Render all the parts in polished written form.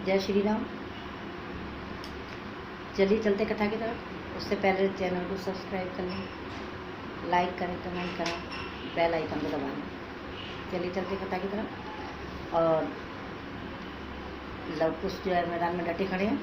जय श्री राम। चलिए चलते कथा की तरफ। उससे पहले चैनल को सब्सक्राइब कर लें, लाइक करें, कमेंट करें, बेल आइकन को दबा लें। चलिए चलते कथा की तरफ। और लव कुश जो है मैदान में डटे खड़े हैं,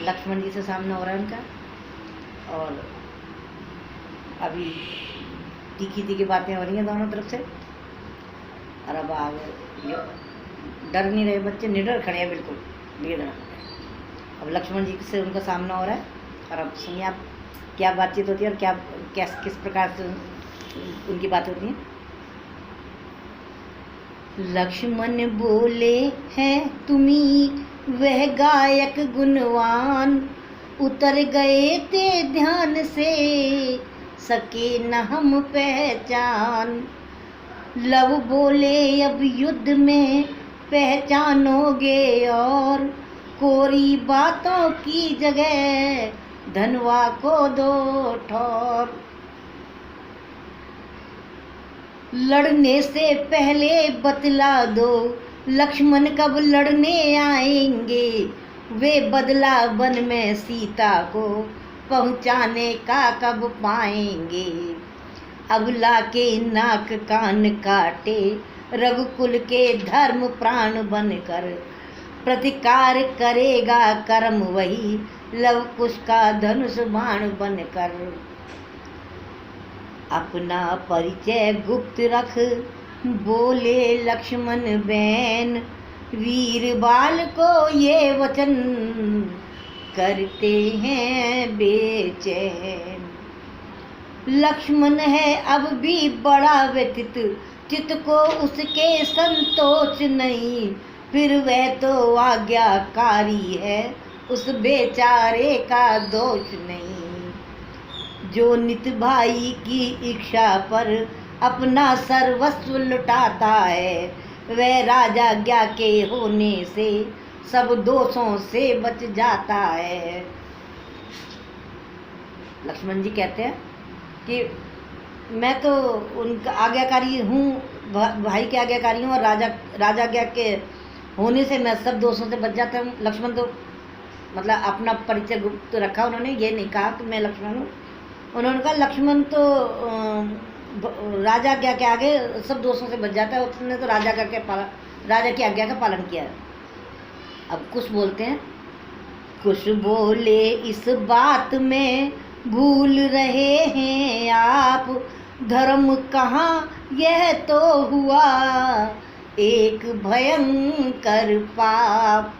लक्ष्मण जी से सामना हो रहा है उनका। और अभी तीखी तीखी बातें हो रही हैं दोनों तरफ से। और अब आगे डर नहीं रहे बच्चे, निडर खड़े हैं, बिल्कुल निडर। अब लक्ष्मण जी से उनका सामना हो रहा है। और अब सुनिए आप क्या बातचीत होती है और क्या किस प्रकार से उनकी बात होती है। लक्ष्मण बोले हैं तुम्ही वह गायक गुणवान, उतर गए थे ध्यान से सके न हम पहचान। लव बोले अब युद्ध में पहचानोगे और कोरी बातों की जगह धनवा को दो ठौर। लड़ने से पहले बतला दो लक्ष्मण कब लड़ने आएंगे, वे बदला वन में सीता को पहुँचाने का कब पाएंगे। अबला के नाक कान काटे रघुकुल के धर्म प्राण बनकर, प्रतिकार करेगा कर्म वही लव कुश का धनुष बाण बनकर। अपना परिचय गुप्त रख बोले लक्ष्मण बैन, वीर बाल को ये वचन करते हैं बेचैन। लक्ष्मण है अब भी बड़ा व्यतीत, चित्त को उसके संतोष नहीं, फिर वह तो आज्ञाकारी है उस बेचारे का दोष नहीं। जो नित भाई की इच्छा पर अपना सर्वस्व लुटाता है, वह राजाज्ञा के होने से सब दोषों से बच जाता है। लक्ष्मण जी कहते हैं कि मैं तो उनका आज्ञाकारी हूँ, भाई के आज्ञाकारी हूँ, और राजाज्ञा के होने से मैं सब दोषों से बच जाता हूँ। लक्ष्मण तो मतलब अपना परिचय गुप्त रखा उन्होंने, ये नहीं कहा कि मैं लक्ष्मण हूँ। उन्होंने कहा लक्ष्मण तो राजाज्ञा के आगे सब दोषों से बच जाता है, उसने तो राजा की आज्ञा का पालन किया है। अब कुछ बोलते हैं, कुछ बोले इस बात में भूल रहे हैं आप, धर्म कहाँ यह तो हुआ एक भयंकर पाप।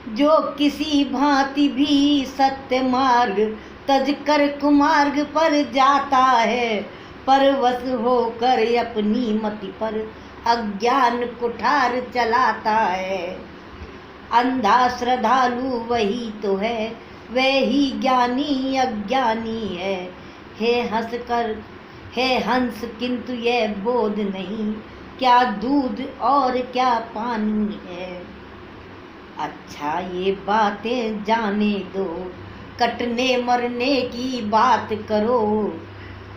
जो किसी भांति भी सत्य मार्ग तज कर कुमार्ग पर जाता है, परवश होकर अपनी मति पर अज्ञान कुठार चलाता है। अंधा श्रद्धालु वही तो है, वह ही ज्ञानी अज्ञानी है। हे हंस किंतु यह बोध नहीं, क्या दूध और क्या पानी है। अच्छा ये बातें जाने दो, कटने मरने की बात करो,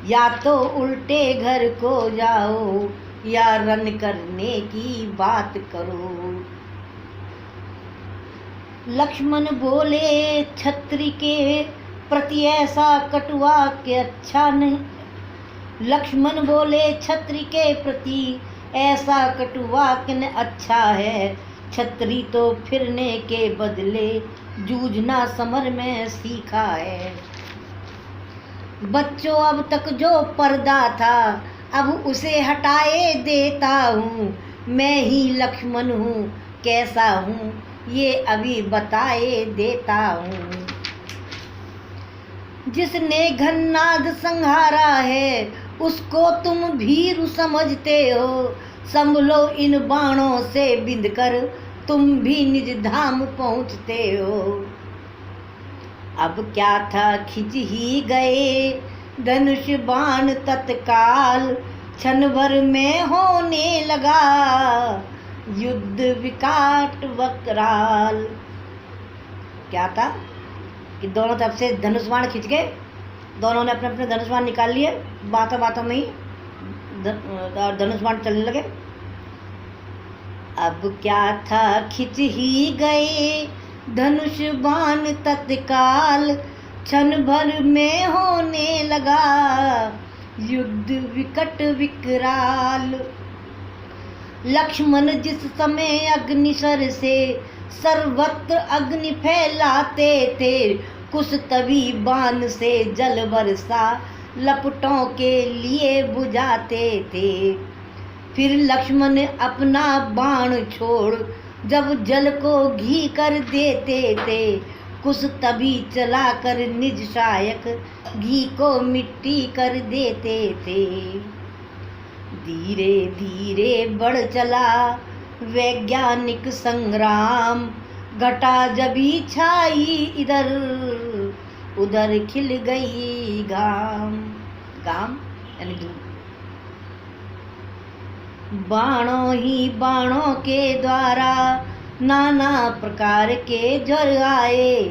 या तो उल्टे घर को जाओ या रन करने की बात करो। लक्ष्मण बोले क्षत्रिय के प्रति ऐसा कटुआ के अच्छा नहीं। लक्ष्मण बोले क्षत्रिय के प्रति ऐसा कटुआ किन अच्छा है, क्षत्रिय तो फिरने के बदले जूझना समर में सीखा है। बच्चों अब तक जो पर्दा था अब उसे हटाए देता हूँ, मैं ही लक्ष्मण हूँ कैसा हूँ ये अभी बताए देता हूँ। जिसने घननाद संहारा है उसको तुम भीरु समझते हो, संभलो इन बाणों से बिंद कर तुम भी निज धाम पहुँचते हो। अब क्या था खिंच ही गए धनुष बाण तत्काल, क्षण भर में होने लगा युद्ध विकट वक्राल। क्या था कि दोनों तरफ से धनुष बाण खिंच गए, दोनों ने अपने अपने धनुष बाण निकाल लिए, बातों बातों में ही धनुष बाण चलने लगे। अब क्या था खिंच ही गए धनुष बाण तत्काल, क्षण भर में होने लगा युद्ध विकट विकराल। लक्ष्मण जिस समय अग्निशर से सर्वत्र अग्नि फैलाते थे, कुछ तभी बाण से जल वर्षा लपटों के लिए बुझाते थे। फिर लक्ष्मण अपना बाण छोड़ जब जल को घी कर देते थे, कुछ तभी चला कर निज सहायक घी को मिट्टी कर देते थे। धीरे धीरे बढ़ चला वैज्ञानिक संग्राम, घटा जभी छाई इधर उधर खिल गई घाम। घाम यानी धूप। बाणों ही बाणों के द्वारा नाना प्रकार के ज्वर आए,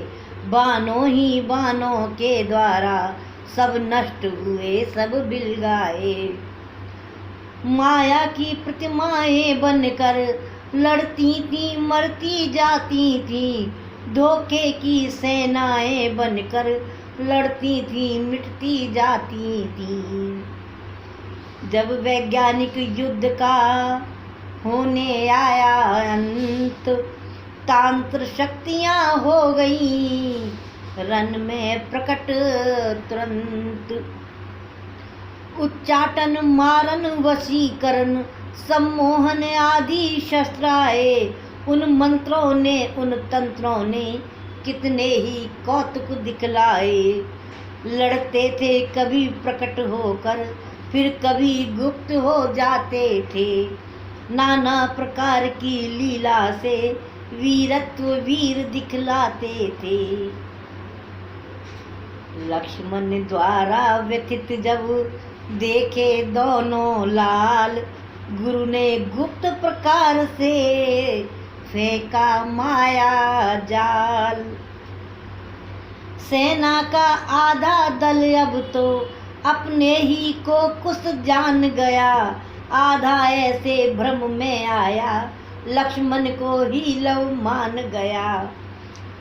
बाणों ही बाणों के द्वारा सब नष्ट हुए सब बिल गाए। माया की प्रतिमाएं बनकर लड़ती थी मरती जाती थी, धोखे की सेनाएं बनकर लड़ती थी मिटती जाती थी। जब वैज्ञानिक युद्ध का होने आया अंत, तांत्र शक्तियां हो गई रन में प्रकट तुरंत। उच्चाटन मारन वशीकरण सम्मोहन आदि शस्त्र आए, उन मंत्रों ने उन तंत्रों ने कितने ही कौतुक दिखलाए। लड़ते थे कभी प्रकट होकर फिर कभी गुप्त हो जाते थे, नाना प्रकार की लीला से वीरत्व वीर दिखलाते थे। लक्ष्मण द्वारा व्यथित जब देखे दोनों लाल, गुरु ने गुप्त प्रकार से फेंका माया जाल। सेना का आधा दल अब तो अपने ही को कुछ जान गया, आधा ऐसे भ्रम में आया लक्ष्मण को ही लव मान गया।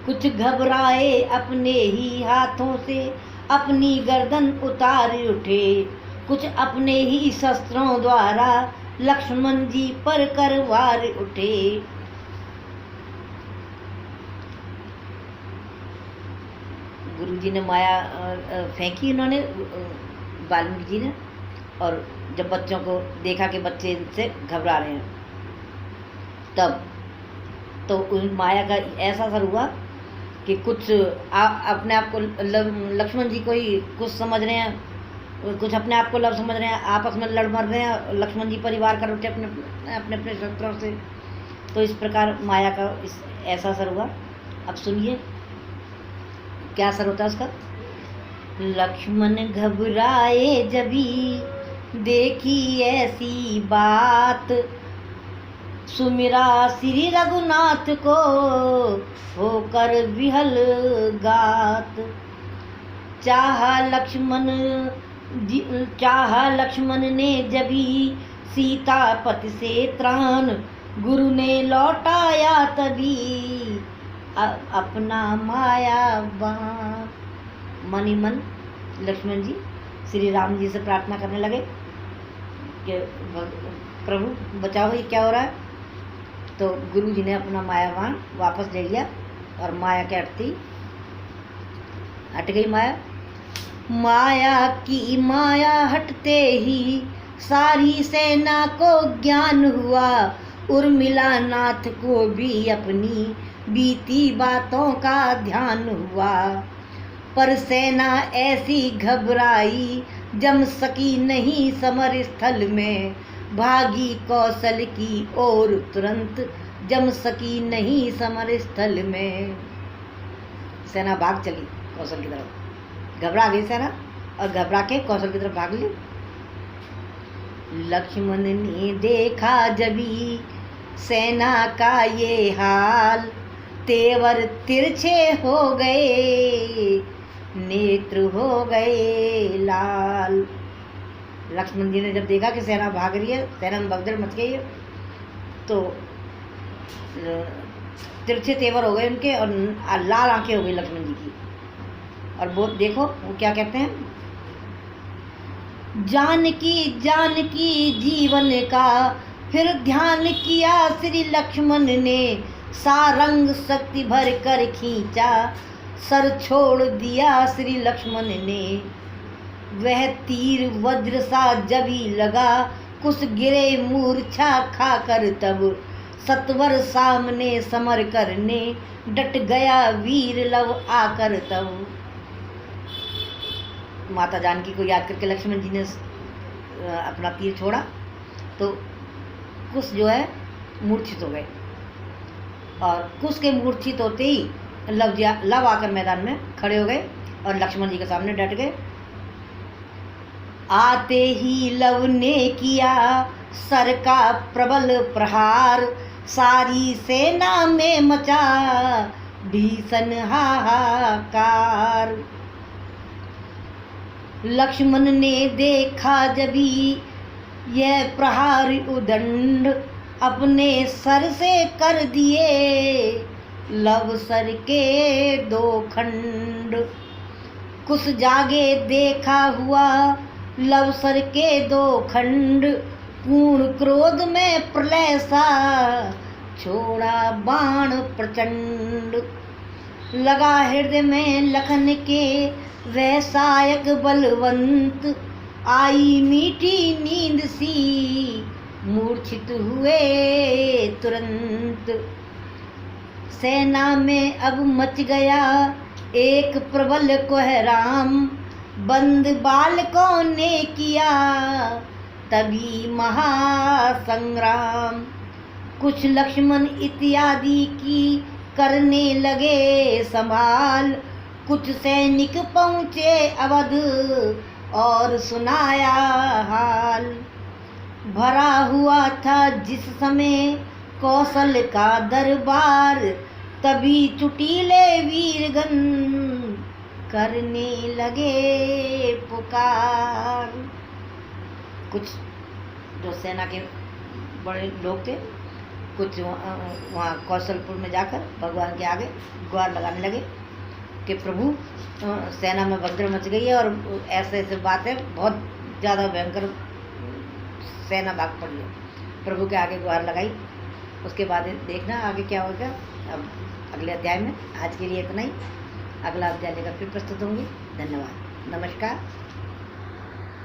कुछ घबराए अपने ही हाथों से अपनी गर्दन उतार उठे, कुछ अपने ही शस्त्रों द्वारा लक्ष्मण जी पर करवार उठे। गुरु जी ने माया फेंकी उन्होंने वाल्मीकि जी ने, और जब बच्चों को देखा कि बच्चे इनसे घबरा रहे हैं, तब तो उन माया का ऐसा असर हुआ कि कुछ अपने आप को लक्ष्मण जी को ही कुछ समझ रहे हैं, कुछ अपने आप को लव समझ रहे हैं, आपस में लड़ मर रहे हैं, लक्ष्मण जी परिवार कर उठे अपने अपने अपने शस्त्रों से। तो इस प्रकार माया का ऐसा असर हुआ। अब सुनिए क्या असर होता है उसका। लक्ष्मण घबराए जभी देखी ऐसी बात, सुमिरा श्री रघुनाथ को होकर विहल गात। चाहा लक्ष्मण ने जभी सीतापति से त्राण, गुरु ने लौटाया तभी अपना माया बाण। मन ही मन लक्ष्मण जी श्री राम जी से प्रार्थना करने लगे कि प्रभु बचाओ, ये क्या हो रहा है। तो गुरु जी ने अपना माया बाण वापस ले लिया और माया के हट गई माया। माया की माया हटते ही सारी सेना को ज्ञान हुआ, उर्मिला नाथ को भी अपनी बीती बातों का ध्यान हुआ। पर सेना ऐसी घबराई जम सकी नहीं समर स्थल में, भागी कौशल की ओर तुरंत जम सकी नहीं समर स्थल में। सेना भाग चली कौशल की तरफ, घबरा गई सेना और घबरा के कौशल की तरफ भाग ली। लक्ष्मण ने देखा जभी सेना का ये हाल, तेवर तिरछे हो गए नेत्र हो गए लाल। लक्ष्मण जी ने जब देखा कि सेना भाग रही है, सेना में भगदड़ मच गई है, तो तिरछे तेवर हो गए उनके और लाल आंखें हो गई लक्ष्मण जी की। और वो देखो वो क्या कहते हैं, जानकी जानकी जीवन का फिर ध्यान किया श्री लक्ष्मण ने, सारंग शक्ति भर कर खींचा सर छोड़ दिया श्री लक्ष्मण ने। वह तीर वज्र सा जबी लगा कुछ गिरे मूर्छा खाकर, तब सत्वर सामने समर करने डट गया वीर लव आकर तब। माता जानकी को याद करके लक्ष्मण जी ने अपना तीर छोड़ा तो कुश जो है मूर्छित हो गए, और कुश के मूर्छित होते ही लव आकर मैदान में खड़े हो गए और लक्ष्मण जी के सामने डट गए। आते ही लव ने किया सर का प्रबल प्रहार, सारी सेना में मचा भीषण हाहाकार। लक्ष्मण ने देखा जभी यह प्रहार उदंड, अपने सर से कर दिए लव सर के दो खंड। कुछ जागे देखा हुआ लव सर के दो खंड, पूर्ण क्रोध में प्रलय सा छोड़ा बाण प्रचंड। लगा हृदय में लखन के वह सायक बलवंत, आई मीठी नींद सी मूर्छित हुए तुरंत। सेना में अब मच गया एक प्रबल कोहराम, बंद बालकों ने किया तभी महासंग्राम। कुछ लक्ष्मण इत्यादि की करने लगे संभाल, कुछ सैनिक पहुँचे अवध और सुनाया हाल। भरा हुआ था जिस समय कौशल का दरबार, तभी चुटीले वीरगण करने लगे पुकार। कुछ जो सेना के बड़े लोग थे, कुछ वहाँ कौशलपुर में जाकर भगवान के आगे गुहार लगाने लगे कि प्रभु सेना में भगदड़ मच गई है और ऐसे ऐसे बात है, बहुत ज़्यादा भयंकर सेना भाग पड़ी है। प्रभु के आगे गुहार लगाई। उसके बाद देखना आगे क्या होगा अब अगले अध्याय में। आज के लिए इतना ही, अगला अध्याय लेकर फिर प्रस्तुत होंगी। धन्यवाद, नमस्कार।